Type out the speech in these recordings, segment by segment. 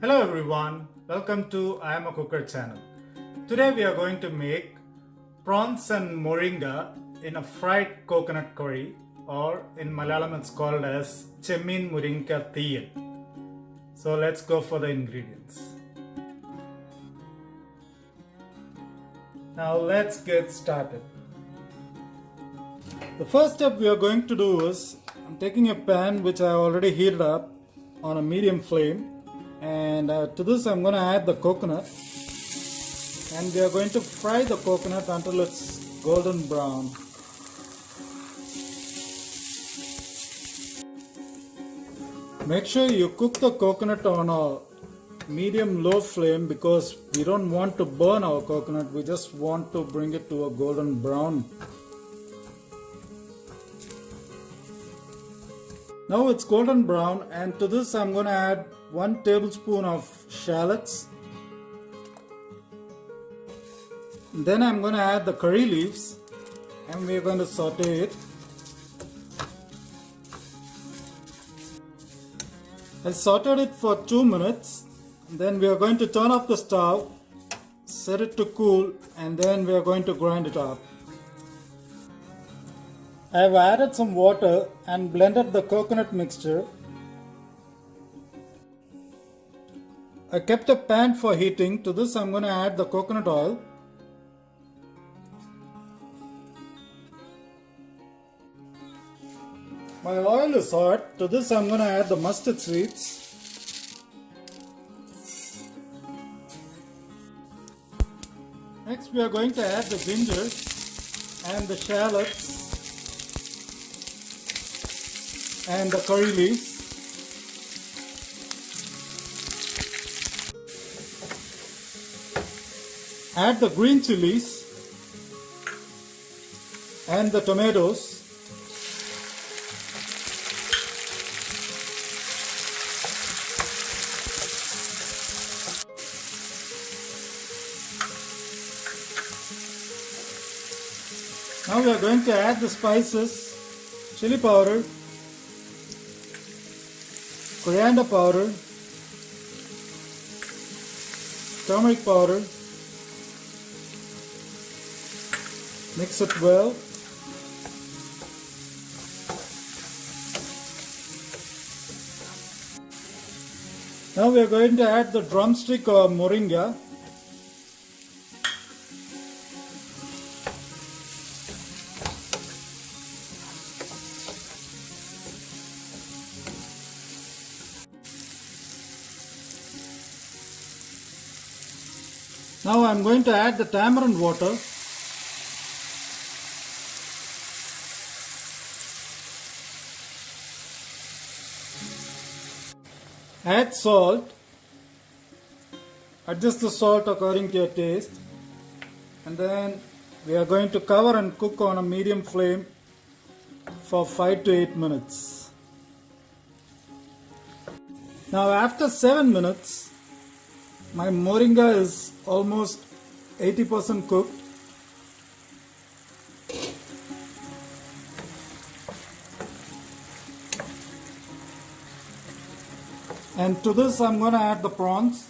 Hello everyone, welcome to imacooker channel. Today we are going to make prawns and moringa in a fried coconut curry, or in Malayalam it's called as Chemmeen Muringakka Theeyal. So let's go for the ingredients. Now let's get started. The first step we are going to do is I'm taking a pan which I already heated up on a medium flame, and to this I'm going to add the coconut, and we are going to fry the coconut until it's golden brown. Make sure you cook the coconut on a medium low flame because we don't want to burn our coconut, we just want to bring it to a golden brown. Now it's golden brown, and to this I'm going to add 1 tablespoon of shallots. Then I'm going to add the curry leaves and we're going to saute it. I sauteed it for 2 minutes. Then we are going to turn off the stove, set it to cool, and then we are going to grind it up. I have added some water and blended the coconut mixture. I kept a pan for heating. To this I'm going to add the coconut oil. My oil is hot. To this I'm going to add the mustard seeds. Next we are going to add the ginger and the shallots and the curry leaves. Add the green chilies and the tomatoes. Now we are going to add the spices: chili powder, coriander powder, turmeric powder. Mix it well. Now we are going to add the drumstick or moringa. Now I am going to add the tamarind water. Add salt. Adjust the salt according to your taste. And then we are going to cover and cook on a medium flame for 5 to 8 minutes. Now after 7 minutes, my moringa is almost 80% cooked. And to this I'm going to add the prawns.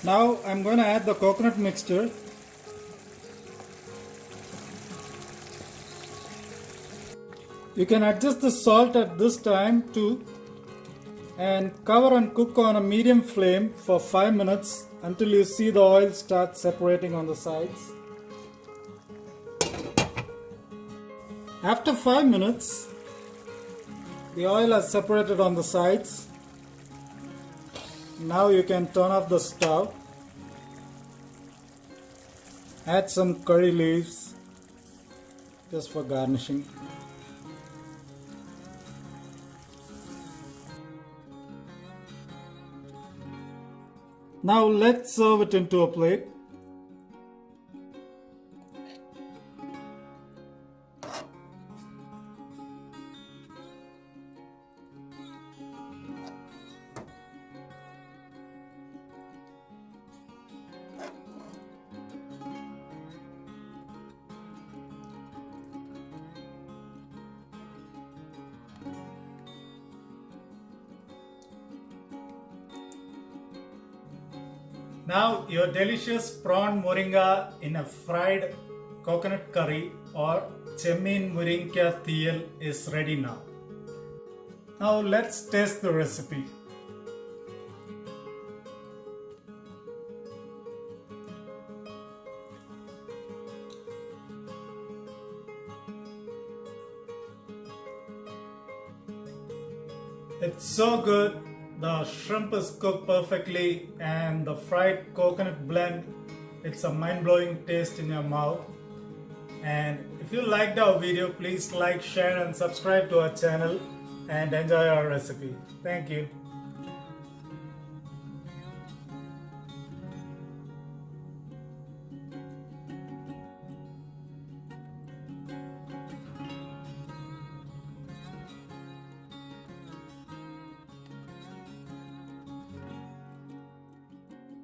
Now I'm going to add the coconut mixture. You can adjust the salt at this time too, and cover and cook on a medium flame for 5 minutes until you see the oil start separating on the sides. After 5 minutes, the oil has separated on the sides. Now you can turn off the stove. Add some curry leaves just for garnishing. Now let's serve it into a plate. Now your delicious prawn moringa in a fried coconut curry or Chemmeen Muringakka Theeyal is ready now. Now let's taste the recipe. It's so good. The shrimp is cooked perfectly and the fried coconut blend, it's a mind-blowing taste in your mouth. And if you liked our video, please like, share and subscribe to our channel and enjoy our recipe. Thank you.